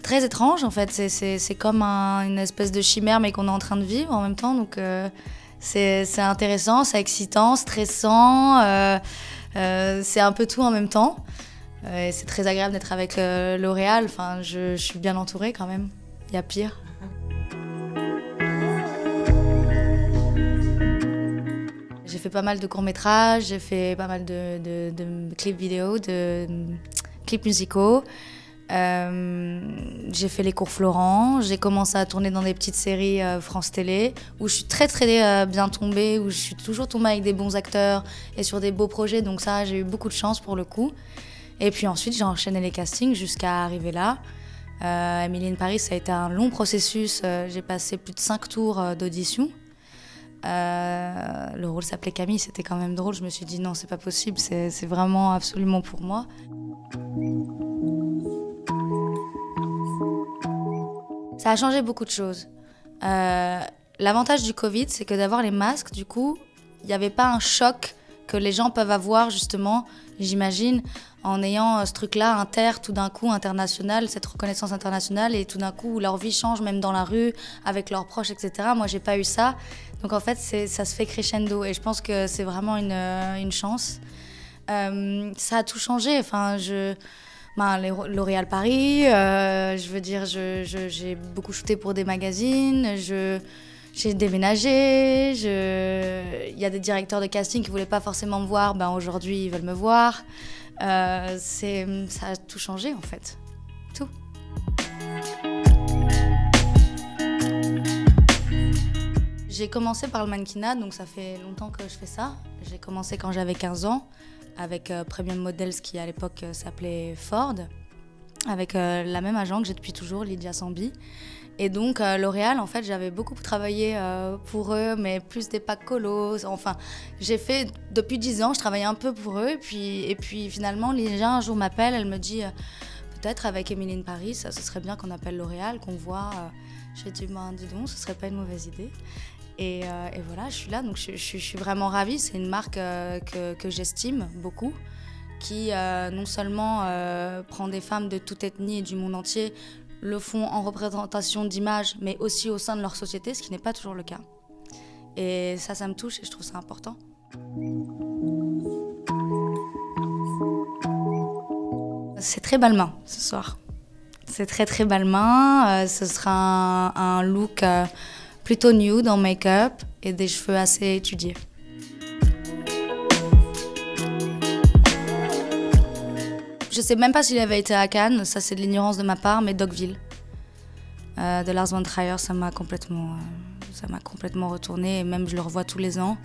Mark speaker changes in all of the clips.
Speaker 1: très étrange en fait, c'est comme une espèce de chimère mais qu'on est en train de vivre en même temps, donc c'est intéressant, c'est excitant, stressant, c'est un peu tout en même temps. Et c'est très agréable d'être avec L'Oréal, enfin, je suis bien entourée quand même, il y a pire. J'ai fait pas mal de courts-métrages, j'ai fait pas mal de clips vidéo, de clips musicaux. J'ai fait les cours Florent, j'ai commencé à tourner dans des petites séries France Télé, où je suis très bien tombée, où je suis toujours tombée avec des bons acteurs et sur des beaux projets, donc ça j'ai eu beaucoup de chance pour le coup. Et puis ensuite j'ai enchaîné les castings jusqu'à arriver là. Emily in Paris, ça a été un long processus, j'ai passé plus de 5 tours d'audition. Le rôle s'appelait Camille, c'était quand même drôle, je me suis dit non c'est pas possible, c'est vraiment absolument pour moi. Ça a changé beaucoup de choses. L'avantage du Covid, c'est que d'avoir les masques, du coup, il n'y avait pas un choc que les gens peuvent avoir justement, j'imagine, en ayant ce truc-là tout d'un coup international, cette reconnaissance internationale, et tout d'un coup leur vie change même dans la rue, avec leurs proches, etc. Moi, j'ai pas eu ça. Donc en fait, ça se fait crescendo, et je pense que c'est vraiment une chance. Ça a tout changé. Enfin, L'Oréal Paris, je veux dire, j'ai beaucoup shooté pour des magazines, j'ai déménagé, il y a des directeurs de casting qui ne voulaient pas forcément me voir, ben aujourd'hui ils veulent me voir. Ça a tout changé en fait, tout. J'ai commencé par le mannequinat, donc ça fait longtemps que je fais ça. J'ai commencé quand j'avais 15 ans. Avec Premium Models qui à l'époque s'appelait Ford, avec la même agent que j'ai depuis toujours, Lydia Sambi. Et donc L'Oréal, en fait, j'avais beaucoup travaillé pour eux, mais plus des packs colos. Enfin, j'ai fait, depuis 10 ans, je travaillais un peu pour eux. Et puis finalement, Lydia un jour m'appelle, elle me dit peut-être avec Emily in Paris, ce serait bien qu'on appelle L'Oréal, qu'on voit. J'ai dit, ben dis donc, ce serait pas une mauvaise idée. Et voilà, je suis là, donc je suis vraiment ravie. C'est une marque que j'estime beaucoup, qui non seulement prend des femmes de toute ethnie et du monde entier, le font en représentation d'image, mais aussi au sein de leur société, ce qui n'est pas toujours le cas. Et ça me touche et je trouve ça important. C'est très Balmain ce soir. C'est très Balmain. Ce sera un look plutôt nude en make-up et des cheveux assez étudiés. Je sais même pas s'il avait été à Cannes, ça c'est de l'ignorance de ma part, mais Dogville de Lars von Trier, ça m'a complètement retourné, et même je le revois tous les ans.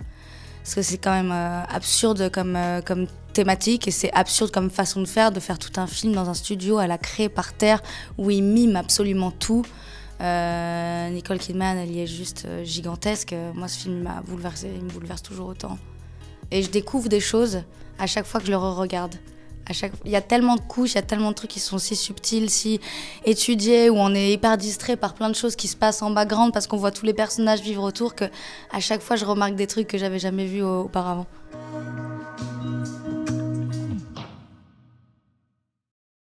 Speaker 1: Parce que c'est quand même absurde comme thématique, et c'est absurde comme façon de faire tout un film dans un studio à la craie par terre où il mime absolument tout. Nicole Kidman, elle y est juste gigantesque. Moi, ce film m'a bouleversée, il me bouleverse toujours autant. Et je découvre des choses à chaque fois que je le re-regarde. Il y a tellement de couches, il y a tellement de trucs qui sont si subtils, si étudiés, où on est hyper distrait par plein de choses qui se passent en background parce qu'on voit tous les personnages vivre autour, que à chaque fois je remarque des trucs que j'avais jamais vus auparavant.